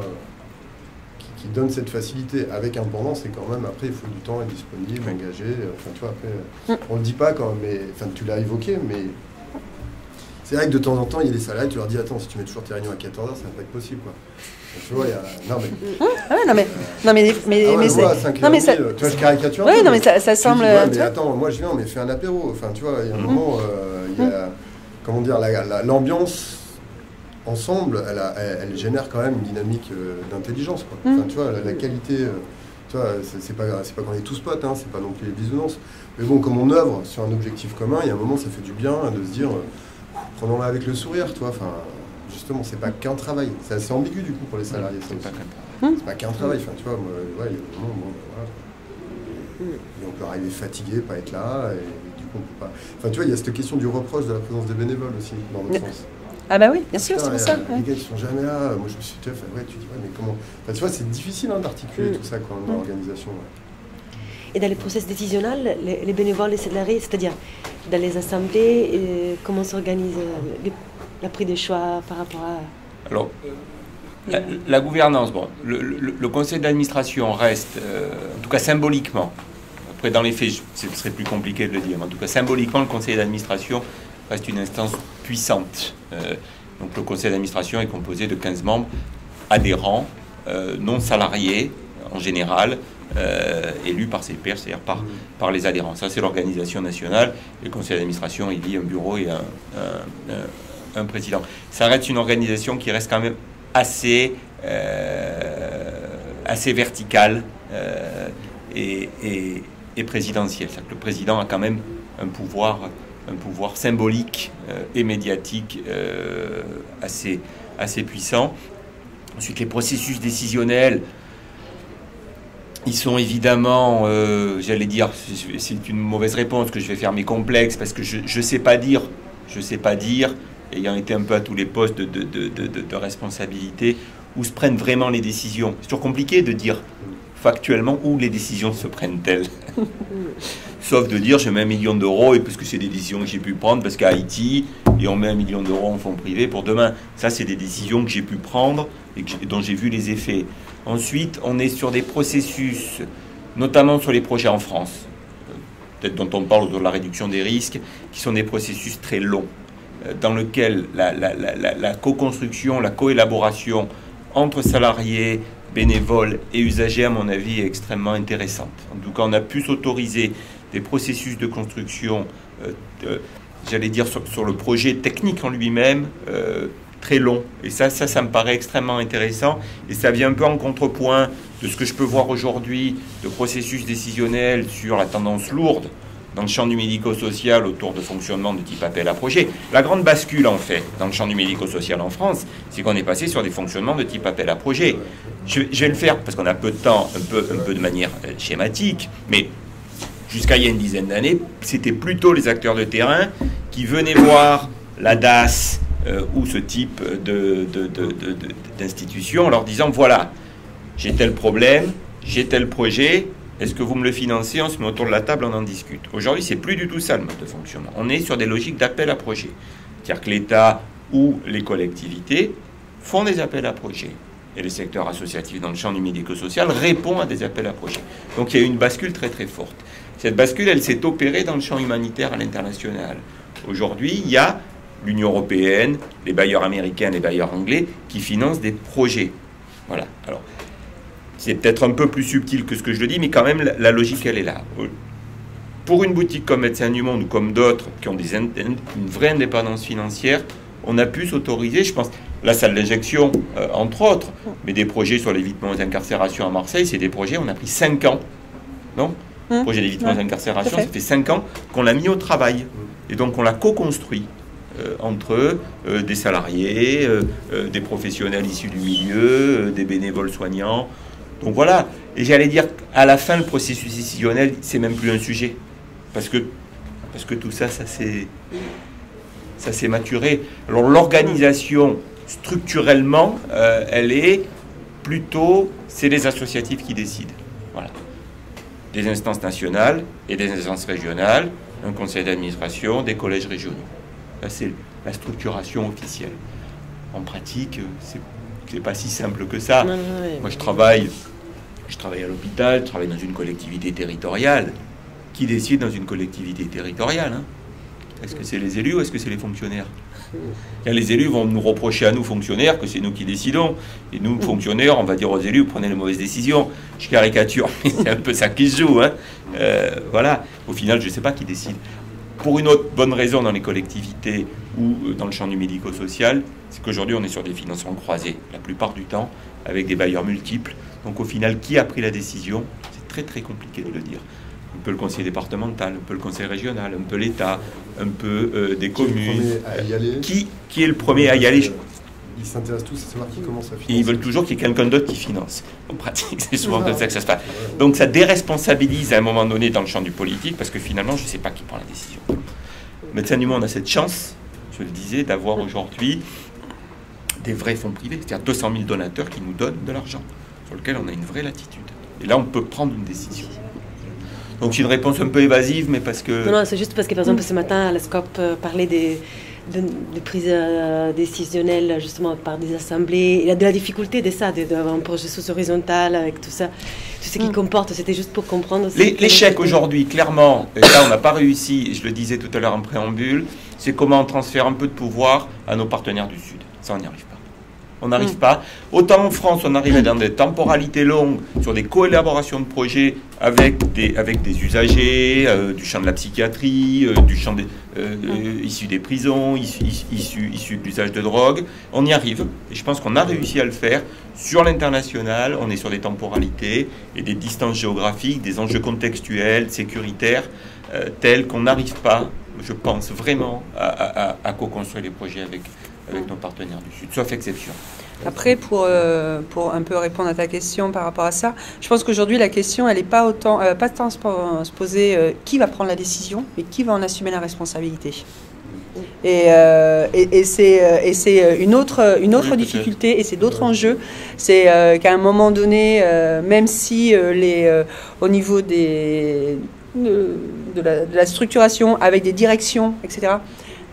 qui donnent cette facilité. Avec un pendant, c'est quand même, après il faut du temps, être disponible, engagé, enfin tu vois, après, on le dit pas quand même, mais enfin tu l'as évoqué, mais c'est vrai que de temps en temps il y a des salariés, tu leur dis attends, si tu mets toujours tes réunions à 14h, ça va pas être possible quoi. Tu vois, il y a... Non mais c'est... tu vois, je caricature. Oui, non mais ça semble... Dis, ouais, mais attends, moi je viens, mais fais un apéro. Enfin, tu vois, il y a un moment, il y a... Comment dire, l'ambiance, ensemble, elle génère quand même une dynamique d'intelligence, quoi. Enfin, tu vois, la qualité... tu vois, c'est pas qu'on est tous potes, c'est pas non plus les bisounours. Mais bon, comme on œuvre sur un objectif commun, il y a un moment, ça fait du bien de se dire... Prenons-la avec le sourire, tu vois, enfin... Justement, c'est pas qu'un travail. C'est assez ambigu du coup pour les salariés. C'est pas qu'un travail. Enfin, tu vois, moi, ouais, il y a des moments, voilà. Et on peut arriver fatigué, pas être là, et du coup on peut pas. Enfin, tu vois, il y a cette question du reproche de la présence des bénévoles aussi, dans notre sens. Ah bah oui, bien sûr, c'est pour ça. Les gars qui sont jamais là. Moi, je me suis dit, ouais, tu dis, ouais, mais comment... Enfin, tu vois, c'est difficile d'articuler tout ça quoi, dans l'organisation. Ouais. Et dans les process décisionnels, les bénévoles, les salariés, c'est-à-dire dans les assemblées, comment s'organise la prise de choix par rapport à... Alors, la gouvernance, bon, le conseil d'administration reste, en tout cas symboliquement, après dans les faits, ce serait plus compliqué de le dire, mais en tout cas symboliquement, le conseil d'administration reste une instance puissante. Donc le conseil d'administration est composé de 15 membres adhérents, non salariés en général, élus par ses pairs, c'est-à-dire par les adhérents. Ça, c'est l'organisation nationale. Le conseil d'administration, il y a un bureau et un président. Ça reste une organisation qui reste quand même assez verticale et présidentielle. C'est-à-dire que le président a quand même un pouvoir symbolique et médiatique assez puissant. Ensuite, les processus décisionnels, ils sont évidemment, j'allais dire, c'est une mauvaise réponse que je vais faire, mais complexe, parce que je sais pas dire, ayant été un peu à tous les postes de responsabilité, où se prennent vraiment les décisions. C'est toujours compliqué de dire factuellement où les décisions se prennent-elles. Sauf de dire, je mets 1 million d'euros, et parce que c'est des décisions que j'ai pu prendre, parce qu'à Haïti, et on met 1 million d'euros en fonds privés pour demain. Ça, c'est des décisions que j'ai pu prendre et dont j'ai vu les effets. Ensuite, on est sur des processus, notamment sur les projets en France, peut-être dont on parle autour de la réduction des risques, qui sont des processus très longs, dans lesquels la co-construction, la co-élaboration entre salariés, bénévoles et usagers, à mon avis, est extrêmement intéressante. En tout cas, on a pu s'autoriser des processus de construction, j'allais dire, sur le projet technique en lui-même, très long. Et ça me paraît extrêmement intéressant. Et ça vient un peu en contrepoint de ce que je peux voir aujourd'hui de processus décisionnels sur la tendance lourde dans le champ du médico-social autour de fonctionnement de type appel à projet. La grande bascule, en fait, dans le champ du médico-social en France, c'est qu'on est passé sur des fonctionnements de type appel à projet. Je vais le faire parce qu'on a peu de temps, un peu de manière schématique, mais jusqu'à il y a une dizaine d'années, c'était plutôt les acteurs de terrain qui venaient voir la DAS ou ce type d'institution en leur disant, voilà, j'ai tel problème, j'ai tel projet, est-ce que vous me le financez? On se met autour de la table, on en discute. Aujourd'hui, c'est plus du tout ça le mode de fonctionnement. On est sur des logiques d'appel à projet. C'est-à-dire que l'État ou les collectivités font des appels à projet. Et le secteur associatif dans le champ du médico-social répond à des appels à projet. Donc il y a une bascule très très forte. Cette bascule, elle s'est opérée dans le champ humanitaire à l'international. Aujourd'hui, il y a l'Union européenne, les bailleurs américains, les bailleurs anglais qui financent des projets. Voilà. Alors, c'est peut-être un peu plus subtil que ce que je le dis, mais quand même, la logique, elle est là. Pour une boutique comme Médecins du Monde ou comme d'autres qui ont une vraie indépendance financière, on a pu s'autoriser, je pense, la salle d'injection, entre autres, mais des projets sur l'évitement des incarcérations à Marseille, c'est des projets, on a pris 5 ans, non ? Projet d'évitement des incarcérations, ça fait 5 ans qu'on l'a mis au travail. Et donc, on l'a co-construit entre des salariés, des professionnels issus du milieu, des bénévoles soignants. Donc voilà, et j'allais dire à la fin le processus décisionnel, c'est même plus un sujet, parce que tout ça, ça s'est maturé. Alors l'organisation structurellement, elle est plutôt, c'est les associatifs qui décident. Voilà, des instances nationales et des instances régionales, un conseil d'administration, des collèges régionaux. Là, c'est la structuration officielle. En pratique, c'est pas si simple que ça. Moi, je travaille à l'hôpital, je travaille dans une collectivité territoriale. Qui décide dans une collectivité territoriale, hein? Est-ce que c'est les élus ou est-ce que c'est les fonctionnaires? Les élus vont nous reprocher à nous, fonctionnaires, que c'est nous qui décidons. Et nous, fonctionnaires, on va dire aux élus, vous prenez les mauvaises décisions. Je caricature, mais c'est un peu ça qui se joue. Hein. Voilà. Au final, je ne sais pas qui décide. Pour une autre bonne raison dans les collectivités ou dans le champ du médico-social, c'est qu'aujourd'hui on est sur des financements croisés, la plupart du temps, avec des bailleurs multiples. Donc au final, qui a pris la décision? C'est très très compliqué de le dire. Un peu le conseil départemental, un peu le conseil régional, un peu l'État, un peu des communes. Qui est le premier à y aller? Ils s'intéressent tous à savoir qui commence à financer. Et ils veulent toujours qu'il y ait quelqu'un d'autre qui finance. En pratique, c'est souvent comme ça que ça se passe. Donc ça déresponsabilise à un moment donné dans le champ du politique, parce que finalement, je ne sais pas qui prend la décision. Médecins du Monde a cette chance, je le disais, d'avoir aujourd'hui des vrais fonds privés, c'est-à-dire 200 000 donateurs qui nous donnent de l'argent, sur lequel on a une vraie latitude. Et là, on peut prendre une décision. Donc c'est une réponse un peu évasive, mais parce que... Non, c'est juste parce que, par exemple, ce matin, la SCOP parlait de prise décisionnelle justement par des assemblées, et de la difficulté de ça, d'avoir un processus horizontal avec tout ça, tout ce qui comporte, c'était juste pour comprendre... L'échec aujourd'hui, clairement, et là on n'a pas réussi, je le disais tout à l'heure en préambule, c'est comment on transfère un peu de pouvoir à nos partenaires du Sud. Ça, on n'y arrive pas. On n'arrive pas. Autant en France, on arrivait dans des temporalités longues, sur des co-élaborations de projets avec des usagers, du champ de la psychiatrie, du champ issus des prisons, issus de l'usage de drogue. On y arrive. Et je pense qu'on a réussi à le faire. Sur l'international, on est sur des temporalités et des distances géographiques, des enjeux contextuels, sécuritaires, tels qu'on n'arrive pas, je pense vraiment, à co-construire les projets avec nos partenaires du Sud, sauf exception. Après, pour un peu répondre à ta question par rapport à ça, je pense qu'aujourd'hui, la question, elle n'est pas tant se poser qui va prendre la décision, mais qui va en assumer la responsabilité. Et c'est une autre difficulté, et c'est d'autres enjeux. C'est qu'à un moment donné, même si au niveau de la structuration, avec des directions, etc.,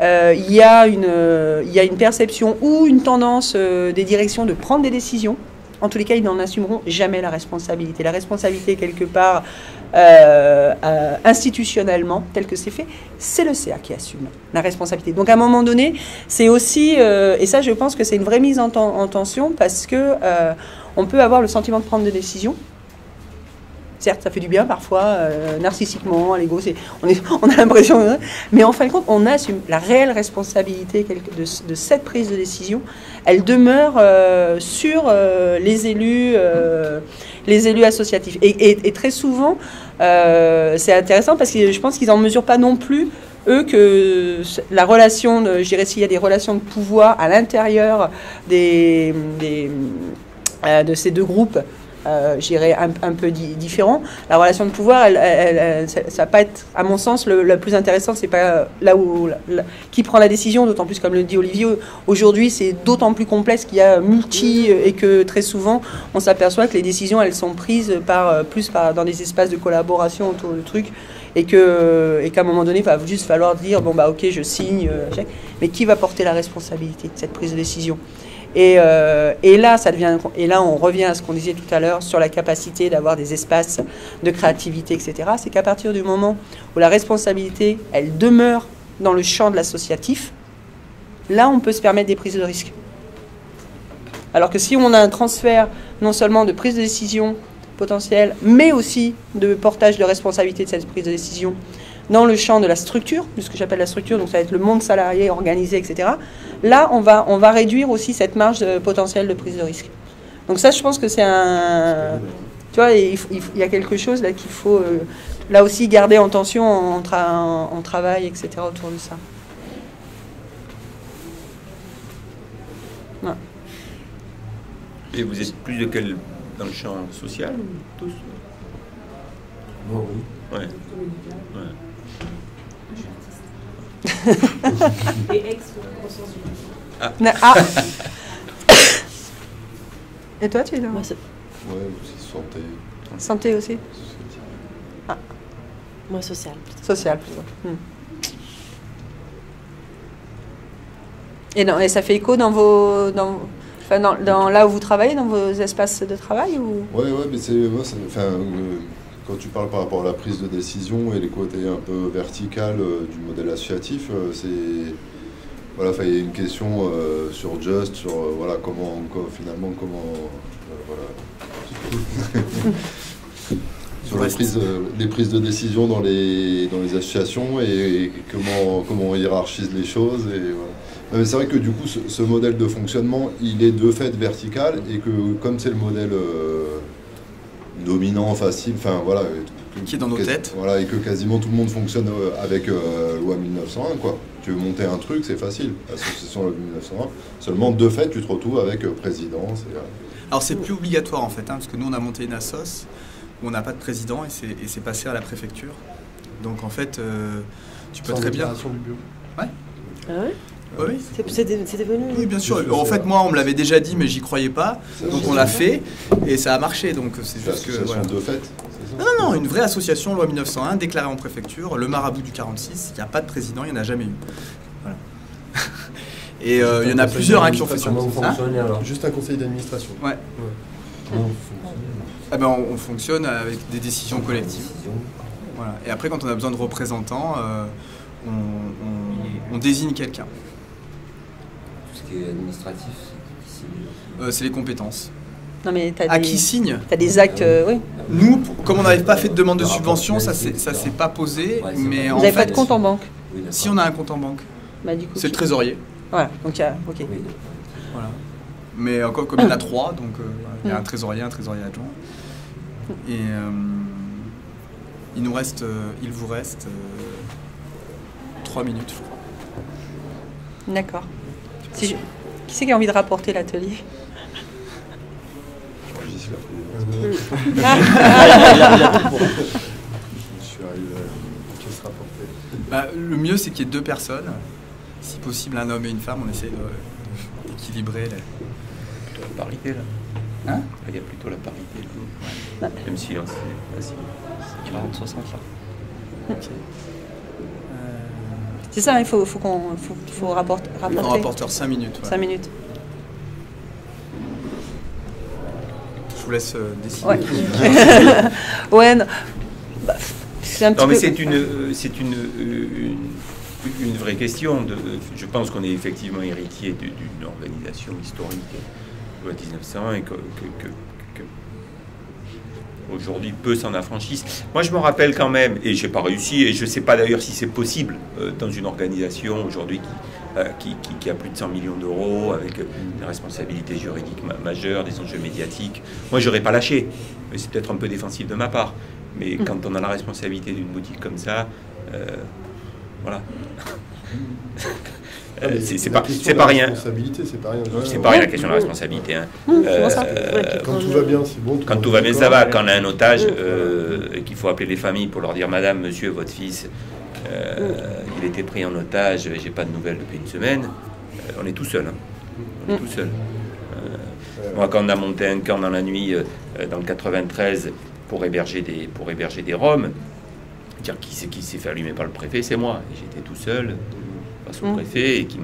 il y a une perception ou une tendance des directions de prendre des décisions en tous les cas, ils n'en assumeront jamais la responsabilité. La responsabilité, quelque part, institutionnellement, tel que c'est fait, c'est le CA qui assume la responsabilité. Donc, à un moment donné, c'est aussi, et ça, je pense que c'est une vraie mise en tension, parce que on peut avoir le sentiment de prendre des décisions. Certes, ça fait du bien parfois, narcissiquement, à l'ego, on a l'impression... Mais en fin de compte, on assume la réelle responsabilité de cette prise de décision. Elle demeure sur les élus associatifs. Et très souvent, c'est intéressant parce que je pense qu'ils n'en mesurent pas non plus, eux, que la relation, je dirais, s'il y a des relations de pouvoir à l'intérieur de ces deux groupes, je dirais un peu différent. La relation de pouvoir, ça va pas être, à mon sens, le plus intéressant, c'est pas là où qui prend la décision, d'autant plus, comme le dit Olivier, aujourd'hui, c'est d'autant plus complexe qu'il y a et que très souvent, on s'aperçoit que les décisions, elles sont prises plus dans des espaces de collaboration autour du truc, et qu'à un moment donné, il va juste falloir dire, bon, bah, ok, je signe, mais qui va porter la responsabilité de cette prise de décision? Et là, on revient à ce qu'on disait tout à l'heure sur la capacité d'avoir des espaces de créativité, etc. C'est qu'à partir du moment où la responsabilité, elle demeure dans le champ de l'associatif, là, on peut se permettre des prises de risque. Alors que si on a un transfert non seulement de prise de décision potentielle, mais aussi de portage de responsabilité de cette prise de décision dans le champ de la structure, de ce que j'appelle la structure, donc ça va être le monde salarié, organisé, etc. Là, on va réduire aussi cette marge potentielle de prise de risque. Donc ça, je pense que c'est un... Tu vois, il y a quelque chose là qu'il faut, là aussi, garder en tension en travail, etc., autour de ça. Ouais. Et vous êtes plus dans le champ social, tous? Bon, oui. Ouais. Ouais. Et ex-conscience du Et toi, tu es là? Ouais, aussi santé. Santé aussi? Ah. Moi, social. Social, plutôt. Et ça fait écho dans là où vous travaillez, dans vos espaces de travail ou... Ouais, mais quand tu parles par rapport à la prise de décision et les côtés un peu vertical du modèle associatif, il y a une question sur Just, sur comment sur les prises de décision dans les associations et comment on hiérarchise les choses. Et, voilà. Mais c'est vrai que du coup, ce modèle de fonctionnement, il est de fait vertical et que comme c'est le modèle dominant, facile, qui est dans nos têtes. Voilà, et que quasiment tout le monde fonctionne avec loi 1901, quoi. Tu veux monter un truc, c'est facile. Association loi 1901. Seulement, de fait, tu te retrouves avec présidence. Alors, c'est plus obligatoire, en fait, parce que nous, on a monté une assoce où on n'a pas de président et c'est passé à la préfecture. Donc, en fait, tu peux très bien... Du bureau. Ouais. Ah ouais? Oui. C'est devenu... Oui, bien sûr. En fait, moi, on me l'avait déjà dit, mais j'y croyais pas. Donc, on l'a fait et ça a marché. Donc, c'est juste que... Voilà. De fait. Non, une vraie association, loi 1901, déclarée en préfecture, le marabout du 46, il n'y a pas de président, il n'y en a jamais eu. Voilà. Et il y en a plusieurs qui ont fait ça. Juste un conseil d'administration. Ouais. On fonctionne avec des décisions collectives. Voilà. Et après, quand on a besoin de représentants, on désigne quelqu'un. Tout ce qui est administratif, c'est les compétences. Non, mais qui signe? Tu as des actes, oui. Nous, comme on n'avait pas fait de demande de subvention, ça s'est pas posé. Ouais, mais vous n'avez pas de compte en banque? Oui, si on a un compte en banque, du coup, c'est le trésorier. Voilà, donc ok. Oui. Voilà. Mais encore comme il y en a 3, donc il y a un trésorier adjoint. Et il vous reste 3 minutes, je crois. D'accord. Qui c'est qui a envie de rapporter l'atelier? Je suis arrivé à se rapporter. Le mieux, c'est qu'il y ait 2 personnes. Si possible, un homme et une femme, on essaie d'équilibrer. Plutôt la parité, là. Hein? Il y a plutôt la parité, là. Même si c'est facile. 40-60, là. Okay. C'est ça, il faut rapporter. Un rapporteur, 5 minutes. Ouais. 5 minutes. vous laisse décider. Ouais. Ouais, non. Bah, c'est un petit Non, mais peu... c'est une vraie question. Je pense qu'on est effectivement héritier d'une organisation historique de 1900 et que aujourd'hui peu s'en affranchissent. Moi, je me rappelle quand même, et j'ai pas réussi, et je sais pas d'ailleurs si c'est possible dans une organisation aujourd'hui qui a plus de 100 millions d'euros, avec des responsabilités juridiques majeures, des enjeux médiatiques. Moi, j'aurais pas lâché, mais c'est peut-être un peu défensif de ma part. Mais quand on a la responsabilité d'une boutique comme ça, voilà. C'est pas rien. C'est pas rien. C'est pas rien la question de la responsabilité. Hein. Quand tout va bien, c'est bon. Quand tout va bien, ça va. Quand on a un otage et qu'il faut appeler les familles pour leur dire Madame, Monsieur, votre fils, il était pris en otage, j'ai pas de nouvelles depuis une semaine. On est tout seul. Hein. On est tout seul. Moi, quand on a monté un camp dans la nuit dans le 93 pour héberger des Roms, dire qui s'est fait allumer par le préfet, c'est moi. Et j'étais tout seul face au préfet et qui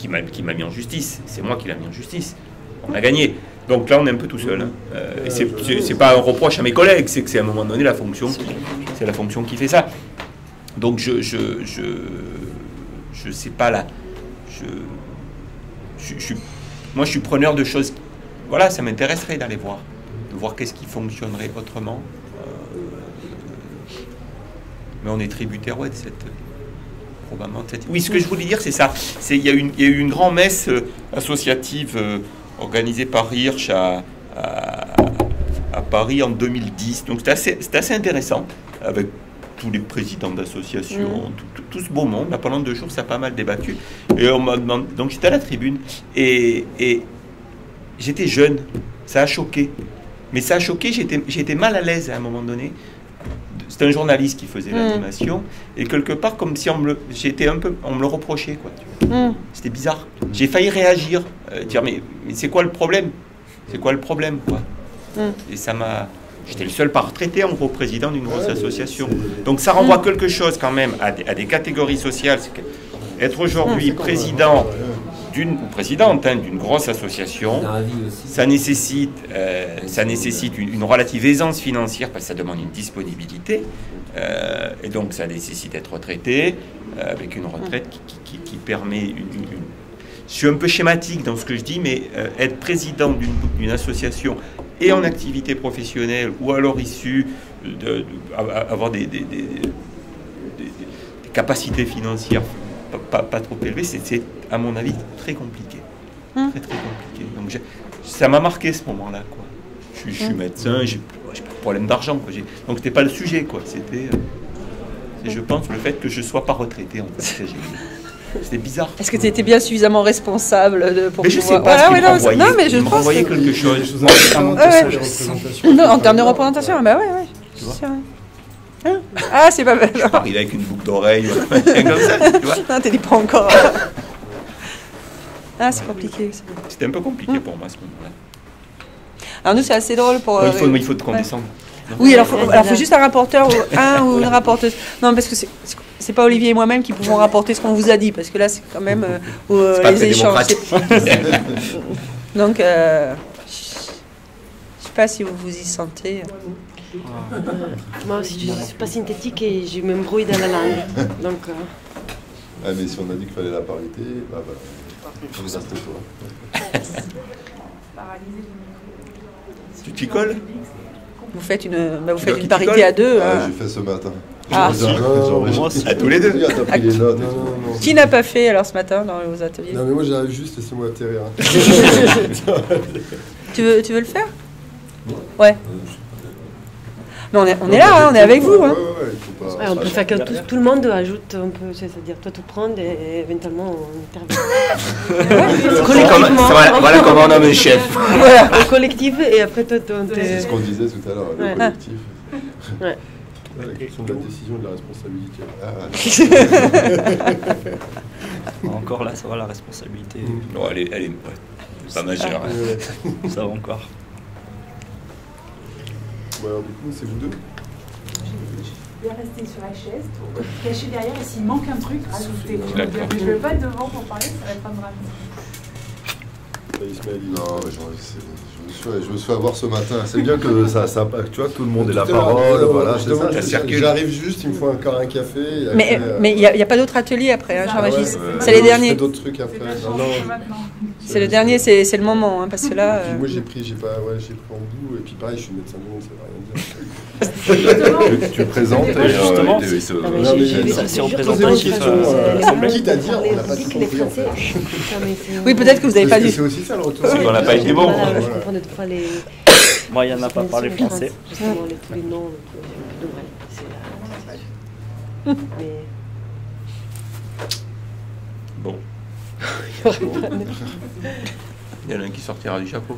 m'a mis en justice. C'est moi qui l'a mis en justice. On a gagné. Donc là, on est un peu tout seul. Hein. Et c'est pas un reproche à mes collègues, c'est que c'est à un moment donné la fonction qui fait ça. Donc je sais pas là. Moi, je suis preneur de choses. Voilà, ça m'intéresserait d'aller voir, de voir qu'est-ce qui fonctionnerait autrement. Mais on est tributaire de cette. Probablement de cette. Oui, ce que je voulais dire, c'est ça. Il y a eu une grande messe associative organisée par Hirsch à Paris en 2010. Donc c'était assez intéressant, avec tous les présidents d'associations, tout ce beau monde. Là, pendant 2 jours, ça a pas mal débattu. Et on m'a demandé. Donc j'étais à la tribune et j'étais jeune. Ça a choqué. Mais ça a choqué. J'étais mal à l'aise à un moment donné. C'était un journaliste qui faisait l'animation et quelque part comme si on me le reprochait quoi. C'était bizarre. J'ai failli réagir, dire mais c'est quoi le problème quoi. Et ça m'a. J'étais le seul pas retraité en gros président d'une grosse association. Donc ça renvoie quelque chose quand même à des catégories sociales. Être aujourd'hui présidente d'une grosse association, ça nécessite une relative aisance financière parce que ça demande une disponibilité et donc ça nécessite d'être retraité avec une retraite qui permet Je suis un peu schématique dans ce que je dis, mais être président d'une association et en activité professionnelle ou alors issu avoir des capacités financières pas trop élevées, c'est à mon avis très compliqué. Très compliqué. Donc ça m'a marqué ce moment-là, quoi. Je suis médecin, j'ai pas de problème d'argent, quoi. Donc c'était pas le sujet, quoi. C'était, je pense, le fait que je sois pas retraité, en fait. C'était bizarre. Est-ce que tu étais bien suffisamment responsable pour mais je sais pas ce qu'il me renvoyait quelque chose. Non, en termes de représentation, bah ouais. Tu vois. Ah, c'est pas mal. Je suis pas arrivé avec une boucle d'oreille, comme ça, tu vois. Non, t'es pas encore. Ah, c'est compliqué. C'était un peu compliqué pour moi, à ce moment-là. Alors nous, c'est assez drôle pour... il faut qu'on descende. Oui, alors faut juste un rapporteur ou une rapporteuse. Non, parce que c'est pas Olivier et moi-même qui pouvons rapporter ce qu'on vous a dit, parce que là, c'est quand même les échanges. Donc, je sais pas si vous vous y sentez. Moi aussi, je suis pas synthétique et je m'embrouille dans la langue. Donc, ah, mais si on a dit qu'il fallait la parité, bah voilà. Ça, c'était toi. Tu t'y colles? Vous faites une parité à deux. Ah, j'ai fait ce matin. Ah, à tous les deux. T'as pris les notes. Non. Qui n'a pas fait alors ce matin dans vos ateliers? Non, mais moi j'arrive juste, laissez-moi atterrir. Tu veux le faire? Ouais. Non, on est là, on est avec vous. Hein. On peut faire que tout le monde ajoute un peu, c'est-à-dire toi tu prends et éventuellement on intervient. Collectivement. Voilà comment on nomme un chef. Voilà, au collectif et après toi c'est ce qu'on disait tout à l'heure, le collectif. Ouais. La question de la décision et de la responsabilité. Encore là, ça va la responsabilité. Non, elle est pas majeure. Ça va encore. Bon, alors, du coup, c'est vous deux. Je vais rester sur la chaise, caché derrière, et s'il manque un truc, rajoutez. Je ne vais pas être devant pour parler, ça va être un drame. Ismaël. Non, mais je me suis fait avoir ce matin. C'est bien que ça, tu vois, tout le monde ait la parole. Voilà, c'est ça. J'arrive juste, il me faut encore un café. Mais il n'y a pas d'autres ateliers après, hein, Jean-Régis. C'est les Je derniers. fais d'autres trucs après. C'est le dernier, c'est le moment, hein, parce que là. Moi j'ai pris en bout, et puis pareil, je suis médecin du monde, ça veut rien dire. Tu présentes et justement, c'est représentatif. Quitte à dire, on n'a pas tout compris en fait. Oui, peut-être que vous n'avez pas dû. C'est aussi ça le retour. On n'a pas été bon. Moi, il n'y en a pas parlé français. Justement, tous les noms. Bon. Il y en a un qui sortira du chapeau.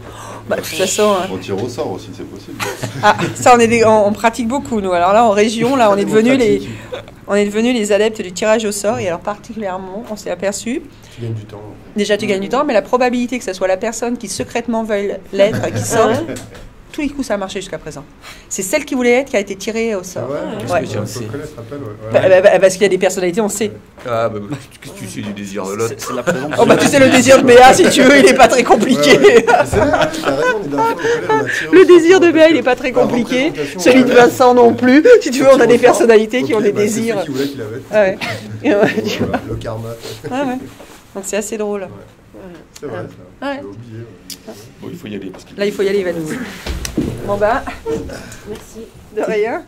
Bah, de toute façon. On tire au sort aussi, c'est possible. Ah, ça, on pratique beaucoup, nous. Alors là, en région, là, on est devenus les adeptes du tirage au sort. Et alors, particulièrement, on s'est aperçu. Tu gagnes du temps. Déjà, tu gagnes du temps, mais la probabilité que ce soit la personne qui secrètement veuille l'être qui sort, tous les coups, ça a marché jusqu'à présent. C'est celle qui voulait être qui a été tirée au sort. Parce que On se connaît, rappelle, Parce qu'il y a des personnalités, on sait. Ah, bah, tu sais du désir de l'autre. C'est la présomption. Oh, bah, tu sais, le désir de Béa, si tu veux, il n'est pas très compliqué. C'est vrai, t'as raison, les dernières fois, au collège, on a tiré au Le sort. désir de Béa, il n'est pas très compliqué. Celui de Vincent non plus. Si tu veux, on a des personnalités qui ont des désirs. C'est qui voulait qu'il avait. Ouais. Le karma. Ah ouais. Donc c'est assez drôle. C'est vrai, ça. Ouais. J'ai oublié. Bon, il faut y aller. Parce que... Là, il faut y aller, il va nous. Bon bah, Merci. de rien.